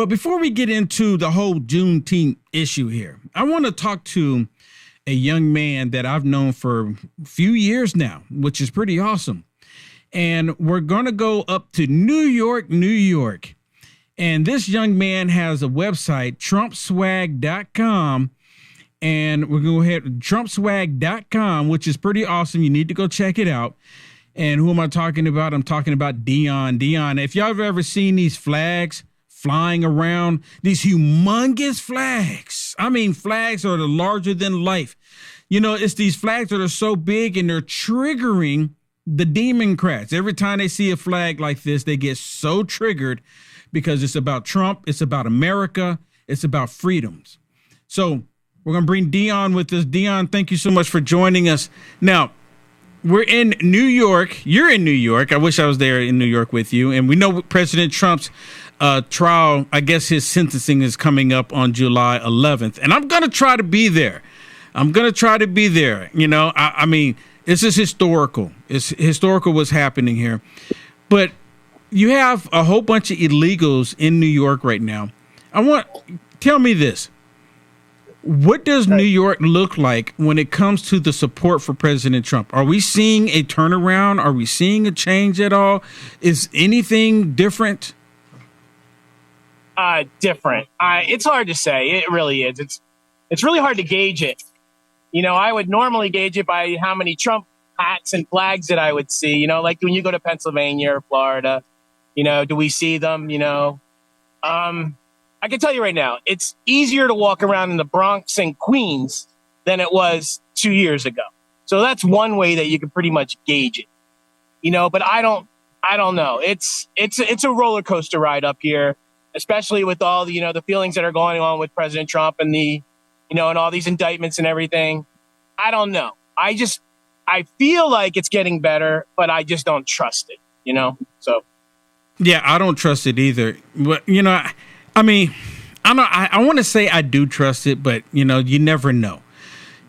But before we get into the whole Juneteenth issue here, I want to talk to a young man that I've known for a few years now, which is pretty awesome. And we're going to go up to New York, New York. And this young man has a website, trumpswag.com. And we're going to go ahead to trumpswag.com, which is pretty awesome. You need to go check it out. And who am I talking about? I'm talking about Dion. Dion, if y'all have ever seen these flags flying around, these humongous flags. I mean, flags are the larger than life. You know, it's these flags that are so big and they're triggering the Democrats. Every time they see a flag like this, they get so triggered because it's about Trump. It's about America. It's about freedoms. So we're going to bring Dion with us. Dion, thank you so much for joining us. Now, we're in New York. You're in New York. I wish I was there in New York with you. And we know President Trump's trial, I guess his sentencing is coming up on July 11th. And I'm going to try to be there. You know, I mean, this is historical. It's historical what's happening here. But you have a whole bunch of illegals in New York right now. Tell me this. What does New York look like when it comes to the support for President Trump? Are we seeing a turnaround? Are we seeing a change at all? Is anything different? Different. It's hard to say. It really is. It's really hard to gauge it. You know, I would normally gauge it by how many Trump hats and flags that I would see. You know, like when you go to Pennsylvania or Florida, you know, do we see them? You know, I can tell you right now, it's easier to walk around in the Bronx and Queens than it was 2 years ago. So that's one way that you can pretty much gauge it. You know, but I don't know. It's a roller coaster ride up here, especially with all the, you know, the feelings that are going on with President Trump and the, you know, and all these indictments and everything. I don't know. I feel like it's getting better, but I just don't trust it, you know? So. Yeah, I don't trust it either. But, you know, I mean, I want to say I do trust it, but, you know, you never know.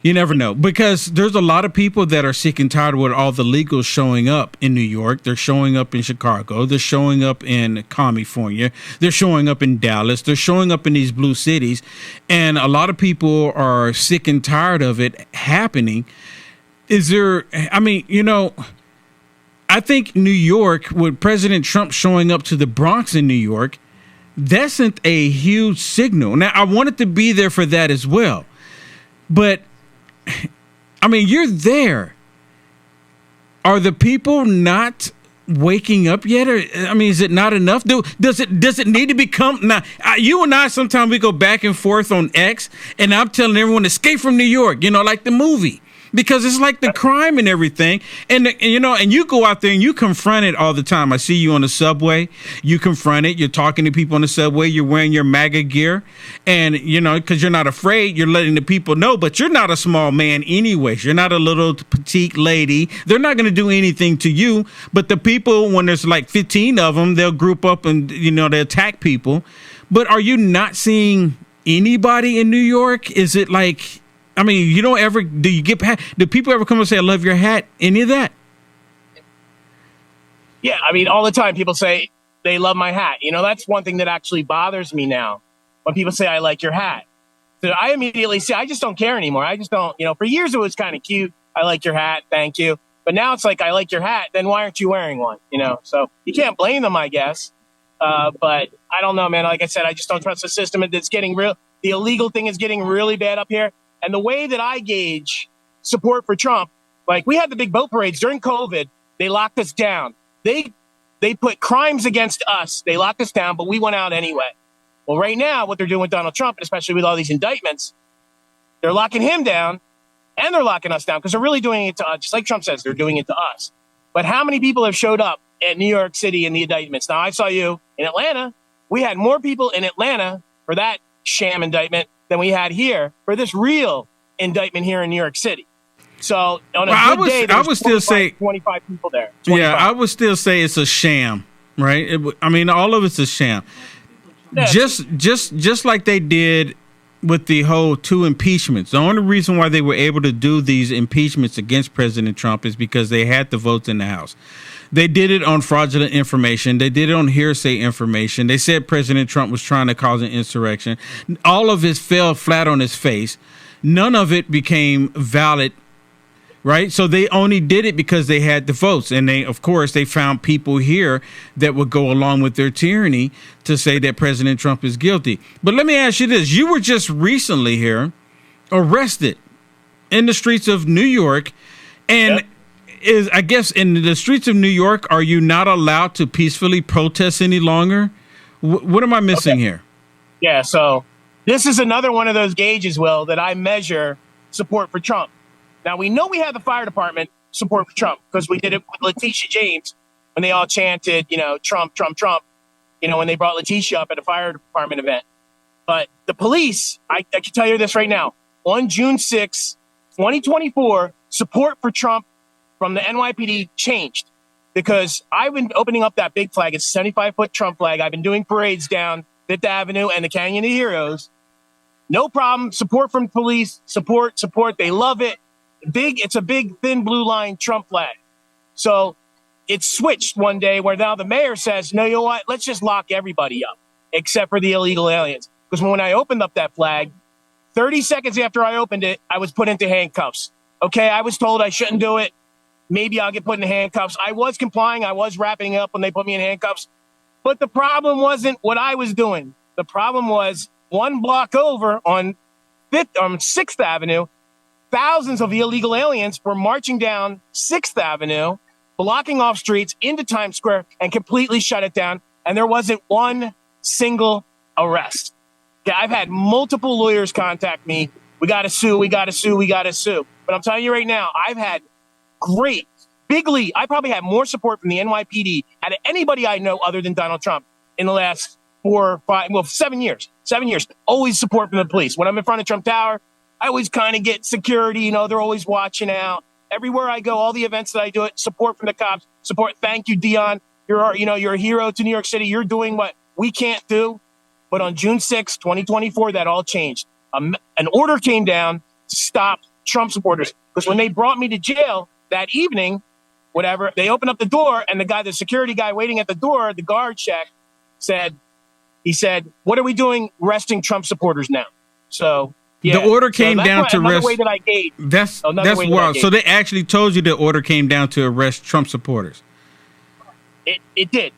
You never know, because there's a lot of people that are sick and tired with all the legals showing up in New York. They're showing up in Chicago. They're showing up in California. They're showing up in Dallas. They're showing up in these blue cities. And a lot of people are sick and tired of it happening. I mean, you know, I think New York, with President Trump showing up to the Bronx in New York, that sent a huge signal. Now, I wanted to be there for that as well. But I mean, you're there. Are the people not waking up yet? Or, I mean, is it not enough? Does it need to become? Now, you and I, sometimes we go back and forth on X, and I'm telling everyone, escape from New York, you know, like the movie. Because it's like the crime and everything. And you know, and you go out there and you confront it all the time. I see you on the subway. You confront it. You're talking to people on the subway. You're wearing your MAGA gear. And, you know, because you're not afraid, you're letting the people know. But you're not a small man anyways. You're not a little petite lady. They're not going to do anything to you. But the people, when there's like 15 of them, they'll group up and, you know, they attack people. But are you not seeing anybody in New York? Is it like... I mean, do people ever come and say, I love your hat? Any of that? Yeah, I mean, all the time people say they love my hat. You know, that's one thing that actually bothers me now when people say, I like your hat. So I immediately say, I just don't care anymore. I just don't, you know, for years it was kind of cute. I like your hat. Thank you. But now it's like, I like your hat. Then why aren't you wearing one? You know, so you can't blame them, I guess. But I don't know, man. Like I said, I just don't trust the system. It's getting real. The illegal thing is getting really bad up here. And the way that I gauge support for Trump, like we had the big boat parades during COVID, they locked us down. They put crimes against us. They locked us down, but we went out anyway. Well, right now, what they're doing with Donald Trump, especially with all these indictments, they're locking him down and they're locking us down because they're really doing it to us. Just like Trump says, they're doing it to us. But how many people have showed up at New York City in the indictments? Now, I saw you in Atlanta. We had more people in Atlanta for that sham indictment than we had here for this real indictment here in New York City. So on a good day, I would still say 25 people there. 25. Yeah, I would still say it's a sham, right? I mean, all of it's a sham. Yeah. Just like they did with the whole 2 impeachments. The only reason why they were able to do these impeachments against President Trump is because they had the votes in the House. They did it on fraudulent information. They did it on hearsay information. They said President Trump was trying to cause an insurrection. All of it fell flat on his face. None of it became valid, right? So they only did it because they had the votes. And they, of course, they found people here that would go along with their tyranny to say that President Trump is guilty. But let me ask you this. You were just recently here arrested in the streets of New York. And I guess in the streets of New York, are you not allowed to peacefully protest any longer? What am I missing here? Yeah, so this is another one of those gauges, Will, that I measure support for Trump. Now, we know we have the fire department support for Trump because we did it with Letitia James when they all chanted, Trump, Trump, Trump, when they brought Letitia up at a fire department event. But the police, I can tell you this right now, on June 6, 2024, support for Trump from the NYPD changed because I've been opening up that big flag. It's a 75-foot Trump flag. I've been doing parades down Fifth Avenue and the Canyon of Heroes. No problem. Support from police. Support. They love it. It's a big, thin blue line Trump flag. So it switched one day where now the mayor says, no, you know what? Let's just lock everybody up except for the illegal aliens. Because when I opened up that flag, 30 seconds after I opened it, I was put into handcuffs. Okay, I was told I shouldn't do it. Maybe I'll get put in handcuffs. I was complying. I was wrapping up when they put me in handcuffs. But the problem wasn't what I was doing. The problem was one block over on 6th Avenue, thousands of illegal aliens were marching down 6th Avenue, blocking off streets into Times Square and completely shut it down. And there wasn't one single arrest. Okay, I've had multiple lawyers contact me. We got to sue. But I'm telling you right now, I've had I probably have more support from the NYPD out of anybody I know other than Donald Trump in the last 7 years. 7 years. Always support from the police. When I'm in front of Trump Tower, I always kind of get security. They're always watching out. Everywhere I go, all the events that I do, support from the cops. Support. Thank you, Dion. You're a hero to New York City. You're doing what we can't do. But on June 6, 2024, that all changed. An order came down to stop Trump supporters. Because when they brought me to jail that evening, they opened up the door and the security guy waiting at the door, the guard check, said, what are we doing arresting Trump supporters now? So yeah. The order came down to arrest. Way that I gave. That's wild. So they actually told you the order came down to arrest Trump supporters. It did.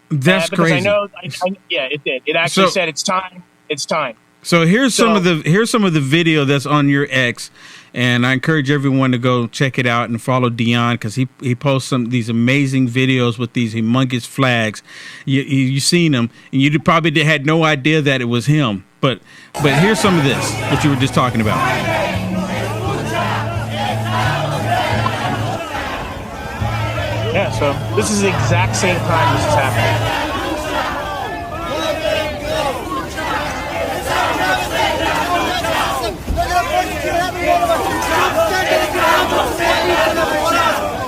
That's crazy. I know. It did. It actually said it's time. It's time. So here's some of the video that's on your X, and I encourage everyone to go check it out and follow Dion because he posts these amazing videos with these humongous flags. You seen them, and you probably had no idea that it was him. But here's some of this what you were just talking about. Yeah. So this is the exact same time this is happening.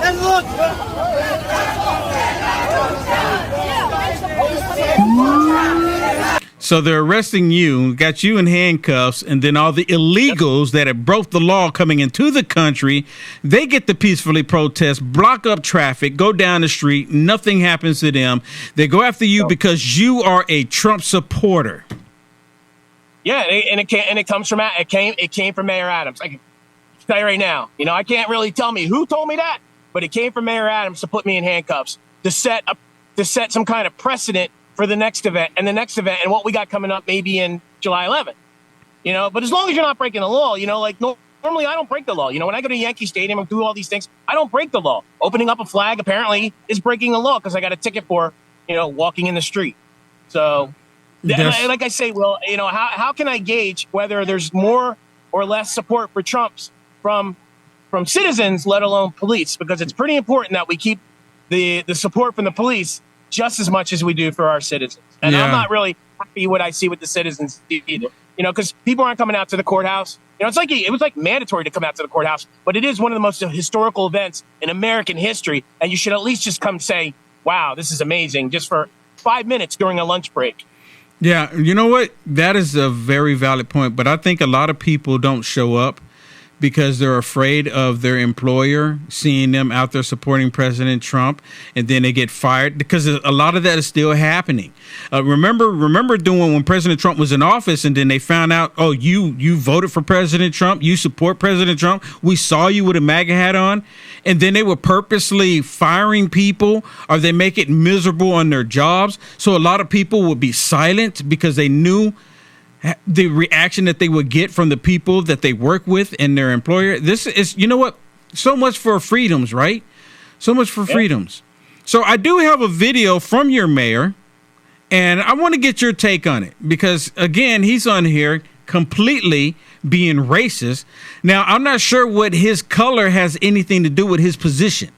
And look. So they're arresting you, got you in handcuffs, and then all the illegals that have broke the law coming into the country, they get to peacefully protest, block up traffic, go down the street. Nothing happens to them. They go after you because you are a Trump supporter. Yeah, and it came from Mayor Adams. I can tell you right now. I can't really tell me who told me that, but it came from Mayor Adams to put me in handcuffs to set some kind of precedent for the next event and what we got coming up maybe in July 11th. But as long as you're not breaking the law, normally I don't break the law. When I go to Yankee Stadium and do all these things, I don't break the law. Opening up a flag apparently is breaking the law because I got a ticket for walking in the street. So. Like I say, Will, how can I gauge whether there's more or less support for Trump's from citizens, let alone police? Because it's pretty important that we keep the support from the police just as much as we do for our citizens. And I'm not really happy what I see with the citizens either. Because people aren't coming out to the courthouse. It was like mandatory to come out to the courthouse, but it is one of the most historical events in American history. And you should at least just come say, wow, this is amazing, just for 5 minutes during a lunch break. Yeah, you know what? That is a very valid point, but I think a lot of people don't show up because they're afraid of their employer seeing them out there supporting President Trump, and then they get fired, because a lot of that is still happening. Remember doing when President Trump was in office, and then they found out, oh, you voted for President Trump, you support President Trump, we saw you with a MAGA hat on, and then they were purposely firing people, or they make it miserable on their jobs. So a lot of people would be silent because they knew the reaction that they would get from the people that they work with and their employer. This is, you know what? So much for freedoms, right? So much for freedoms. So I do have a video from your mayor, and I want to get your take on it, because again, he's on here completely being racist. Now, I'm not sure what his color has anything to do with his position.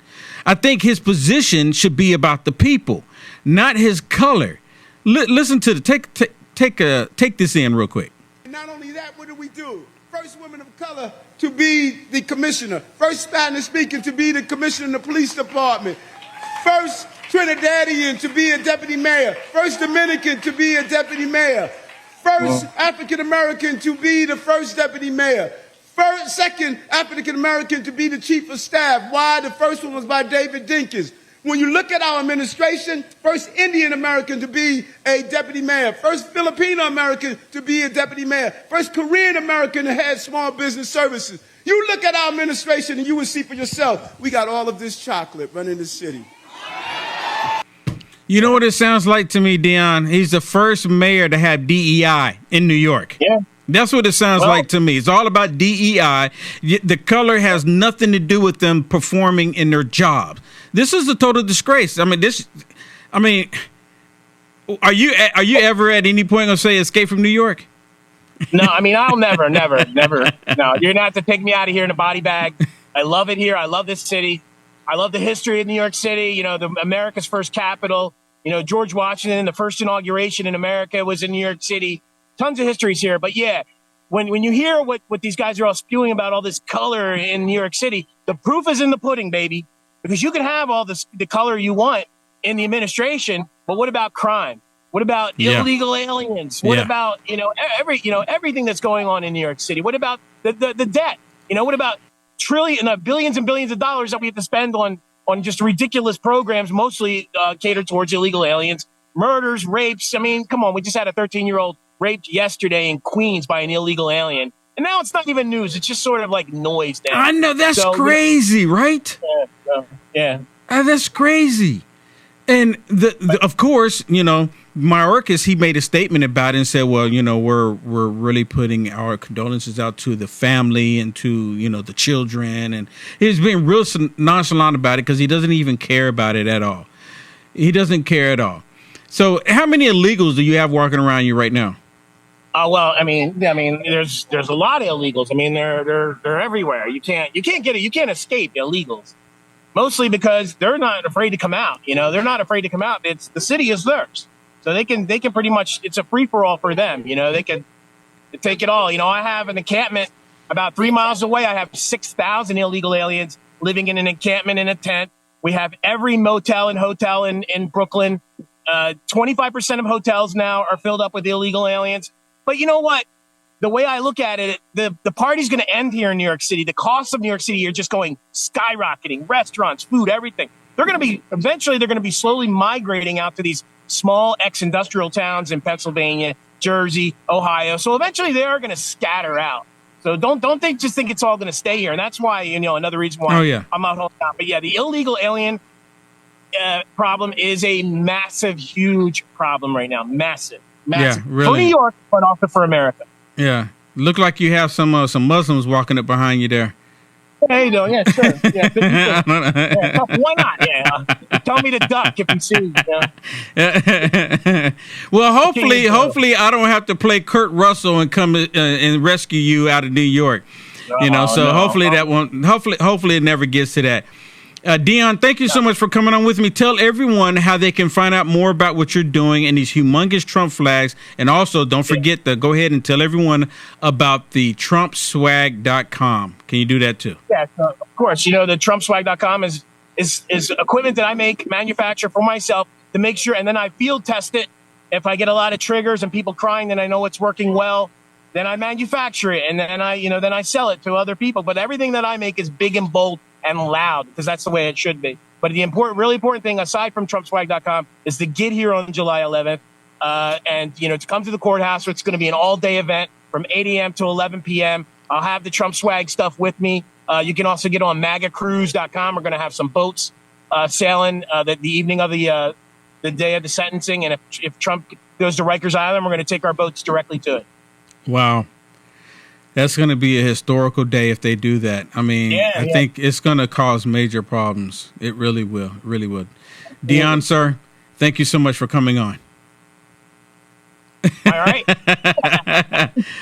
I think his position should be about the people, not his color. Listen to the take this in real quick. Not only that, what do? First woman of color to be the commissioner. First Spanish speaking to be the commissioner in the police department. First Trinidadian to be a deputy mayor. First Dominican to be a deputy mayor. First African American to be the first deputy mayor. Second African American to be the chief of staff. Why? The first one was by David Dinkins. When you look at our administration, first Indian American to be a deputy mayor, first Filipino American to be a deputy mayor, first Korean American to head small business services. You look at our administration and you will see for yourself, we got all of this chocolate running the city. You know what it sounds like to me, Dion? He's the first mayor to have DEI in New York. Yeah. That's what it sounds like to me. It's all about DEI. The color has nothing to do with them performing in their jobs. This is a total disgrace. I mean, are you ever at any point gonna say escape from New York? No, I mean, I'll never. No, you're gonna have to take me out of here in a body bag. I love it here. I love this city. I love the history of New York City. You know, America's first capital. You know, George Washington, the first inauguration in America was in New York City. Tons of histories here. But yeah, when you hear what these guys are all spewing about all this color in New York City, the proof is in the pudding, baby. Because you can have all the color you want in the administration, but what about crime? What about illegal aliens? What about everything that's going on in New York City? What about the debt? You know, what about billions and billions of dollars that we have to spend on just ridiculous programs, mostly catered towards illegal aliens, murders, rapes? I mean, come on, we just had a 13-year-old raped yesterday in Queens by an illegal alien. And now it's not even news. It's just sort of like noise now. I know. That's crazy, right? Yeah. That's crazy. And of course, you know, Mayorkas, he made a statement about it and said, well, you know, we're really putting our condolences out to the family and to, you know, the children. And he's being real nonchalant about it because he doesn't even care about it at all. He doesn't care at all. So how many illegals do you have walking around you right now? Well, I mean, there's a lot of illegals. I mean, they're everywhere. You can't escape illegals. Mostly because they're not afraid to come out. You know, they're not afraid to come out. It's the city is theirs, so they can pretty much. It's a free for all for them. You know, they can take it all. You know, I have an encampment about 3 miles away. I have 6,000 illegal aliens living in an encampment in a tent. We have every motel and hotel in Brooklyn. 25% of hotels now are filled up with illegal aliens. But you know what? The way I look at it, the party's going to end here in New York City. The costs of New York City are just going skyrocketing. Restaurants, food, everything. Eventually they're going to be slowly migrating out to these small ex-industrial towns in Pennsylvania, Jersey, Ohio. So eventually they are going to scatter out. So don't think it's all going to stay here. And that's why, you know, another reason why I'm out home now. But yeah, the illegal alien problem is a massive, huge problem right now. Massive. Yeah, really. For New York, but also for America. Yeah. Look like you have some Muslims walking up behind you there. Hey, though, yeah, sure. Yeah, why not? Yeah, tell me to duck if you see. Well, hopefully, I don't have to play Kurt Russell and come and rescue you out of New York. You know, so hopefully that won't. Hopefully, it never gets to that. Dion, thank you so much for coming on with me. Tell everyone how they can find out more about what you're doing and these humongous Trump flags. And also, don't forget to go ahead and tell everyone about the TrumpSwag.com. Can you do that too? Yeah, of course. You know, the TrumpSwag.com is equipment that I manufacture for myself to make sure, and then I field test it. If I get a lot of triggers and people crying, then I know it's working well. then I manufacture it, and then I sell it to other people. But everything that I make is big and bold and loud, because that's the way it should be. But the really important thing, aside from TrumpSwag.com, is to get here on July 11th, and to come to the courthouse. It's going to be an all-day event from 8 a.m. to 11 p.m. I'll have the Trump Swag stuff with me. You can also get on MAGAcruise.com. We're going to have some boats sailing the evening of the day of the sentencing, and if Trump goes to Rikers Island, we're going to take our boats directly to it. Wow. That's going to be a historical day if they do that. I mean, I think it's going to cause major problems. It really will. It really would. Dion, sir, thank you so much for coming on. All right.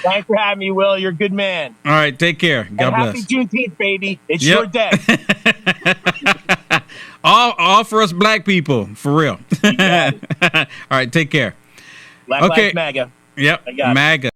Thanks for having me, Will. You're a good man. All right. Take care. God bless. Happy Juneteenth, baby. It's your day. all for us black people, for real. All right. Take care. Black Lives MAGA. Yep. MAGA.